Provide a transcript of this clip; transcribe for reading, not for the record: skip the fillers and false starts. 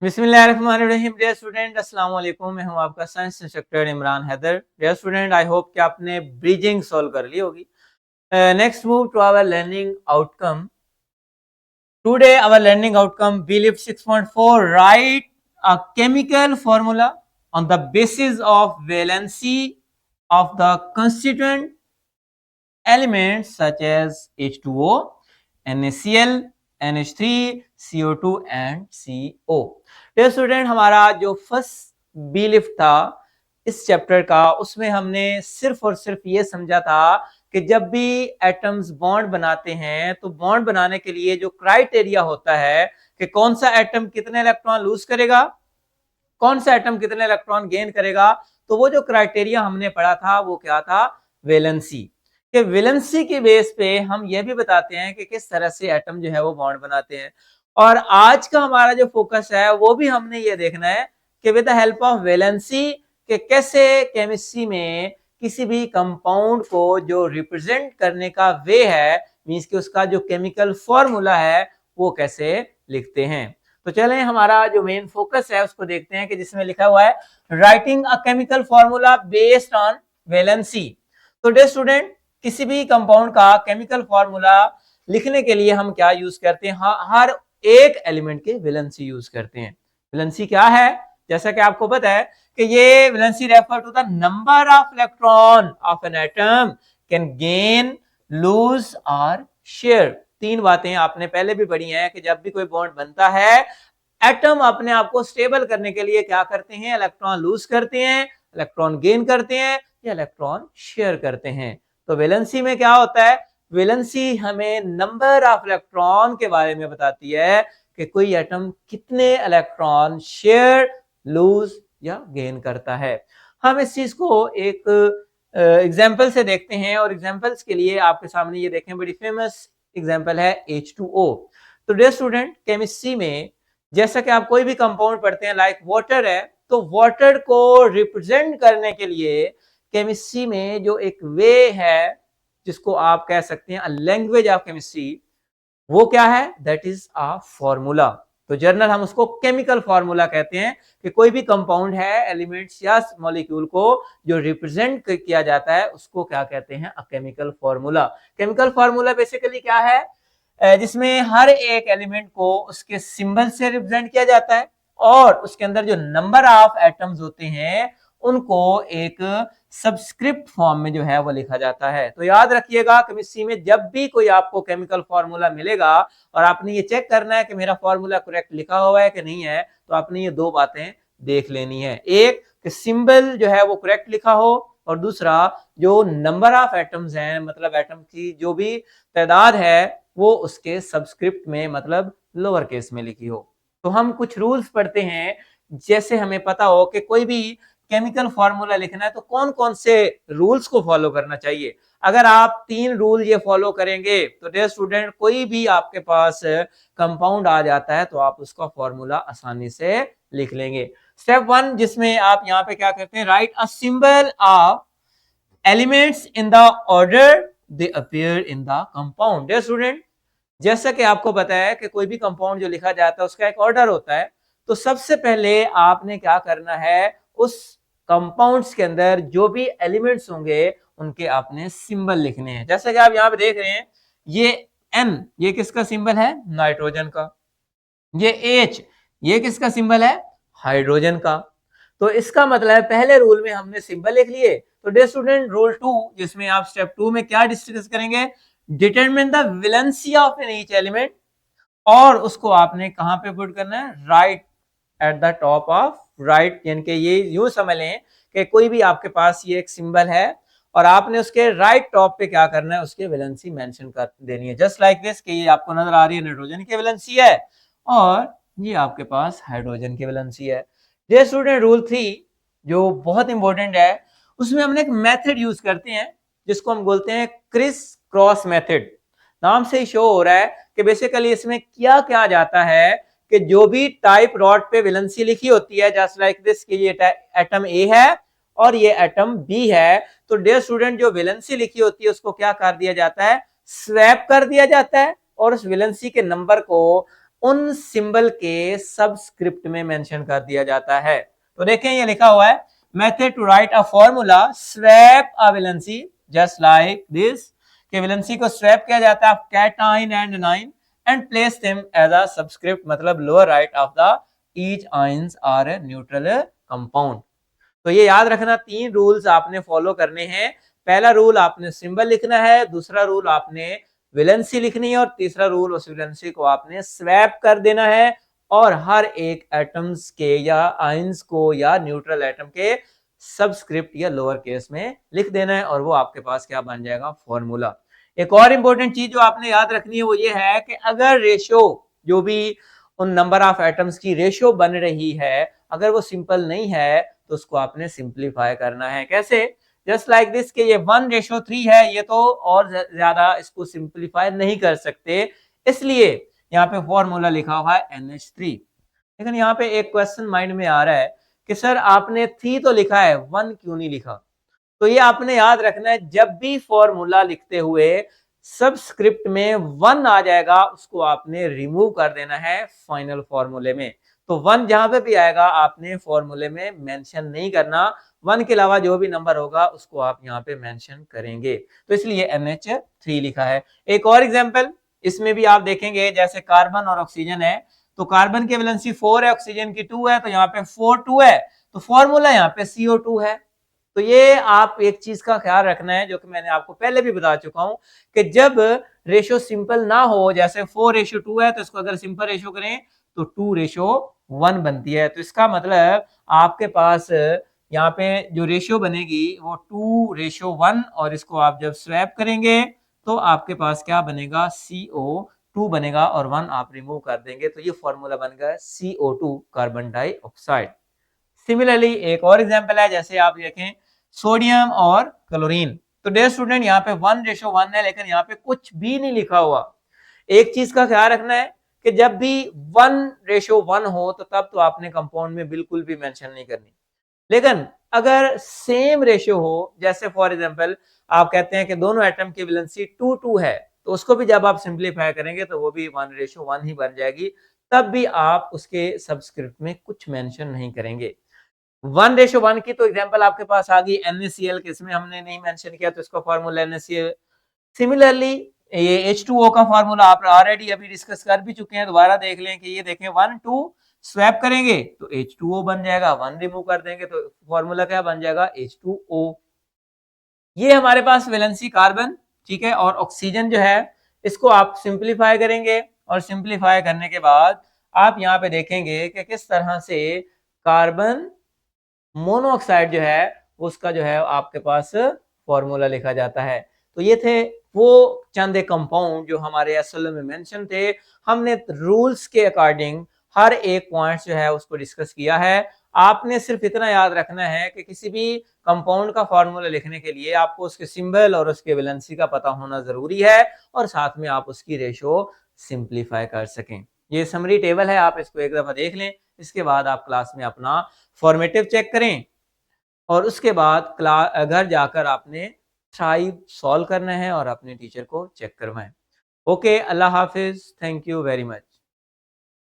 बिस्मिल्लाहिर्रहमानिर्रहीम। Dear student, अस्सलाम वालेकुम। मैं हूं आपका science instructor Imran Haider. Dear student, I hope कि आपने ब्रिजिंग सॉल्व कर ली होगी। Next move to our learning outcome. Today our learning outcome be lift 6.4 write a chemical formula on the basis of valency of the constituent elements such as H2O, NaCl, NH3, CO2 and CO। तो student, हमारा जो first B lift था इस chapter का, उसमें हमने सिर्फ और सिर्फ ये समझा था कि जब भी एटम्स बॉन्ड बनाते हैं तो बॉन्ड बनाने के लिए जो क्राइटेरिया होता है कि कौन सा एटम कितने इलेक्ट्रॉन लूज करेगा, कौन सा एटम कितने इलेक्ट्रॉन गेन करेगा, तो वो जो क्राइटेरिया हमने पढ़ा था वो क्या था? वैलेंसी। कि वैलेंसी के बेस पे हम ये भी बताते हैं कि किस तरह से एटम जो है वो बॉन्ड बनाते हैं। और आज का हमारा जो फोकस है वो भी हमने ये देखना है कि with the help of valency कि कैसे केमिस्ट्री में किसी भी कंपाउंड को जो रिप्रेजेंट करने का वे है, मींस कि उसका जो केमिकल फॉर्मूला है वो कैसे लिखते हैं। तो चलें हमारा जो मेन फोकस है उसको देखते हैं कि जिसमें लिखा हुआ है writing a chemical formula based on valency. तो डियर स्टूडेंट, किसी भी कंपाउंड का केमिकल फॉर्मूला लिखने के लिए हम क्या यूज करते हैं? हर एक एलिमेंट के वैलेंसी यूज करते हैं। वैलेंसी क्या है? जैसा कि आपको पता है कि ये valency refer to the number of electron of an atom can gain, lose और शेयर। तीन बातें आपने पहले भी पढ़ी हैं कि जब भी कोई बॉन्ड बनता है, एटम अपने आप को स्टेबल करने के लिए क्या करते हैं? इलेक्ट्रॉन लूज करते हैं, इलेक्ट्रॉन गेन करते हैं या इलेक्ट्रॉन शेयर करते हैं। तो वैलेंसी में क्या होता है? वैलेंसी हमें नंबर ऑफ इलेक्ट्रॉन के बारे में बताती है कि कोई एटम कितने इलेक्ट्रॉन शेयर, लूज या गेन करता है। हम इस चीज को एक एग्जाम्पल से देखते हैं, और एग्जाम्पल्स के लिए आपके सामने ये देखें, बड़ी फेमस एग्जाम्पल है H2O। तो डियर स्टूडेंट, केमिस्ट्री में जैसा कि आप कोई भी कंपाउंड पढ़ते हैं, लाइक वाटर है, तो वाटर को रिप्रेजेंट करने के लिए केमिस्ट्री में जो एक वे है जिसको आप कह सकते हैं लैंग्वेज ऑफ केमिस्ट्री, वो क्या है? That is a formula. तो जर्नल हम उसको केमिकल फॉर्मूला कहते हैं कि कोई भी कंपाउंड है, एलिमेंट्स या मॉलिक्यूल को जो रिप्रेजेंट किया जाता है उसको क्या कहते हैं? A chemical formula. Chemical formula basically क्या है? जिसमें हर एक एलिमेंट को उसके सिंबल से रिप्रेजेंट किया जाता है और उसके अंदर जो नंबर ऑफ एटम्स होते हैं उनको एक सबस्क्रिप्ट फॉर्म में जो है वो लिखा जाता है। तो याद रखिएगा, केमिस्ट्री में जब भी कोई आपको केमिकल फॉर्मूला मिलेगा और आपने ये चेक करना है कि मेरा फॉर्मूला करेक्ट लिखा हुआ है कि नहीं है, तो आपने ये दो बातें देख लेनी है। एक कि सिंबल जो है वो करेक्ट लिखा हो, और दूसरा जो नंबर ऑफ एटम्स हैं, मतलब एटम की जो भी तादाद है वो उसके सबस्क्रिप्ट में, मतलब लोअर केस में लिखी हो। तो हम कुछ रूल्स पढ़ते हैं, जैसे हमें पता हो कि कोई भी केमिकल फॉर्मूला लिखना है तो कौन कौन से रूल्स को फॉलो करना चाहिए। अगर आप तीन रूल ये फॉलो करेंगे तो डियर स्टूडेंट, कोई भी आपके पास कंपाउंड आ जाता है तो आप उसका फॉर्मूला आसानी से लिख लेंगे। स्टेप 1, जिसमें आप यहाँ पे क्या करते हैं? Write a symbol of elements in the order they appear in the compound. Dear student, जैसा कि आपको पता है कि कोई भी कंपाउंड जो लिखा जाता है उसका एक ऑर्डर होता है। तो सबसे पहले आपने क्या करना है? उस कंपाउंड्स के अंदर जो भी एलिमेंट्स होंगे उनके आपने सिंबल लिखने हैं। जैसा कि आप यहाँ पे देख रहे हैं, ये N, ये किसका सिंबल है? नाइट्रोजन का। ये H, ये किसका सिंबल है? हाइड्रोजन का। तो इसका मतलब पहले रूल में हमने सिंबल लिख लिए। तो डियर स्टूडेंट, रूल 2, जिसमें आप स्टेप 2 में क्या डिस्कस करेंगे? Determine the valency of an each element, और उसको आपने कहां पे पुट करना है? Right at the top of right. यानी कि ये यूं समझ लें कि कोई भी आपके पास ये एक सिंबल है और आपने उसके राइट टॉप पे क्या करना है? उसके वैलेंसी मेंशन कर देनी है। जस्ट लाइक दिस, कि ये आपको नजर आ रही है नाइट्रोजन की वैलेंसी है और ये आपके पास हाइड्रोजन की वैलेंसी है। डियर स्टूडेंट, रूल 3 जो बहुत इंपॉर्टेंट है, उसमें हमने एक मेथड यूज करते हैं जिसको हम बोलते हैं क्रिस क्रॉस मेथड। नाम से ही शो हो रहा है कि बेसिकली इसमें क्या क्या जाता है कि जो भी टाइप रॉड पे वैलेंसी लिखी होती है, जस्ट लाइक दिस, कि ये एटम ए है और ये एटम बी है, तो डियर स्टूडेंट जो वैलेंसी लिखी होती है उसको क्या कर दिया जाता है? स्वैप कर दिया जाता है और उस वैलेंसी के नंबर को उन सिंबल के सबस्क्रिप्ट में मेंशन कर दिया जाता है। तो देखें ये लिखा हुआ है method to write a formula swap a valency just like this, कि वैलेंसी को स्वैप किया जाता है cation and anion and place them as a subscript, मतलब lower right of the each ions are a neutral compound. तो ये याद रखना, 3 रूल्स आपने फॉलो करने हैं। पहला रूल आपने सिंबल लिखना है, दूसरा रूल आपने वैलेंसी लिखनी है, और तीसरा रूल उस वैलेंसी को आपने स्वैप कर देना है और हर एक एटम्स के या आयंस को या न्यूट्रल एटम के सबस्क्रिप्ट या लोअर केस में लिख देना है, और वो आपके पास क्या बन जाएगा, फॉर्मूला। एक और इंपॉर्टेंट चीज जो आपने याद रखनी है वो ये है कि अगर रेशो, जो भी उन नंबर ऑफ एटम्स की रेशो बन रही है, अगर वो सिंपल नहीं है तो उसको आपने सिंप्लीफाई करना है। कैसे? जस्ट लाइक दिस, कि ये 1:3 है, ये तो और ज्यादा इसको सिंप्लीफाई नहीं कर सकते, इसलिए यहाँ पे फॉर्मूला लिखा हुआ है NH3। लेकिन यहाँ पे एक क्वेश्चन माइंड में आ रहा है कि सर आपने 3 तो लिखा है, 1 क्यों नहीं लिखा? तो ये आपने याद रखना है, जब भी फॉर्मूला लिखते हुए सबस्क्रिप्ट में 1 आ जाएगा उसको आपने रिमूव कर देना है फाइनल फॉर्मूले में। तो 1 जहां पे भी आएगा आपने फॉर्मूले में मेंशन नहीं करना, 1 के अलावा जो भी नंबर होगा उसको आप यहाँ पे मेंशन करेंगे। तो इसलिए NH3 लिखा है। एक और एग्जांपल इसमें भी आप देखेंगे, जैसे कार्बन और ऑक्सीजन है, तो कार्बन की वैलेंसी 4 है, ऑक्सीजन की 2 है, तो यहाँ पे 4 2 है, तो फॉर्मूला यहाँ पे CO2 है। तो ये आप एक चीज का ख्याल रखना है जो कि मैंने आपको पहले भी बता चुका हूं, कि जब रेशो सिंपल ना हो, जैसे 4:2 है, तो इसको अगर सिंपल रेशो करें तो 2:1 बनती है। तो इसका मतलब आपके पास यहाँ पे जो रेशियो बनेगी वो 2:1, और इसको आप जब स्वैप करेंगे तो आपके पास क्या बनेगा, CO2 बनेगा, और 1 आप रिमूव कर देंगे तो ये फॉर्मूला बन गया CO2 कार्बन डाइऑक्साइड। सिमिलरली एक और एग्जांपल है, जैसे आप देखें सोडियम और क्लोरीन। तो डियर स्टूडेंट यहाँ पे 1:1 है, लेकिन यहाँ पे कुछ भी नहीं लिखा हुआ। एक चीज का ख्याल रखना है कि जब भी 1:1 हो तो तब तो आपने कंपाउंड में बिल्कुल भी मेंशन नहीं करनी। लेकिन अगर सेम रेशियो हो, जैसे फॉर एग्जांपल आप कहते हैं कि दोनों एटम की वैलेंसी 2 है, तो उसको भी जब आप सिंप्लीफाई करेंगे तो वो भी 1:1 ही बन जाएगी, तब भी आप उसके सबस्क्रिप्ट में कुछ मेंशन नहीं करेंगे। 1:1 की तो एग्जांपल आपके पास आ गई NaCl, किसमें हमने नहीं मेंशन किया तो इसका फार्मूला NaCl। सिमिलरली ये H2O का फार्मूला आप ऑलरेडी अभी डिस्कस कर भी चुके हैं, दोबारा देख लें कि ये देखें 1 2 स्वैप करेंगे तो H2O बन जाएगा, 1 रिमूव कर देंगे तो फार्मूला क्या बन जाएगा, H2O। ये हमारे पास वैलेंसी कार्बन, ठीक है, और ऑक्सीजन जो है इसको आप सिंप्लीफाई करेंगे, और सिंप्लीफाई करने के बाद आप यहाँ पे देखेंगे कि किस तरह से कार्बन मोनोऑक्साइड जो है उसका जो है आपके पास फॉर्मूला लिखा जाता है। तो ये थे वो चंद कंपाउंड जो हमारे एसएल में मेंशन थे। हमने रूल्स के अकॉर्डिंग हर एक पॉइंट जो है उसको डिस्कस किया है। आपने सिर्फ इतना याद रखना है कि किसी भी कंपाउंड का फॉर्मूला लिखने के लिए आपको उसके सिंबल और उसके वैलेंसी का पता होना जरूरी है, और साथ में आप उसकी रेशो सिंप्लीफाई कर सकें। ये समरी टेबल है, आप इसको एक दफा देख लें, इसके बाद आप क्लास में अपना फॉर्मेटिव चेक करें, और उसके बाद घर जाकर आपने ट्राई सॉल्व करना है और अपने टीचर को चेक करवाएं। Okay, Allah Hafiz, thank you very much.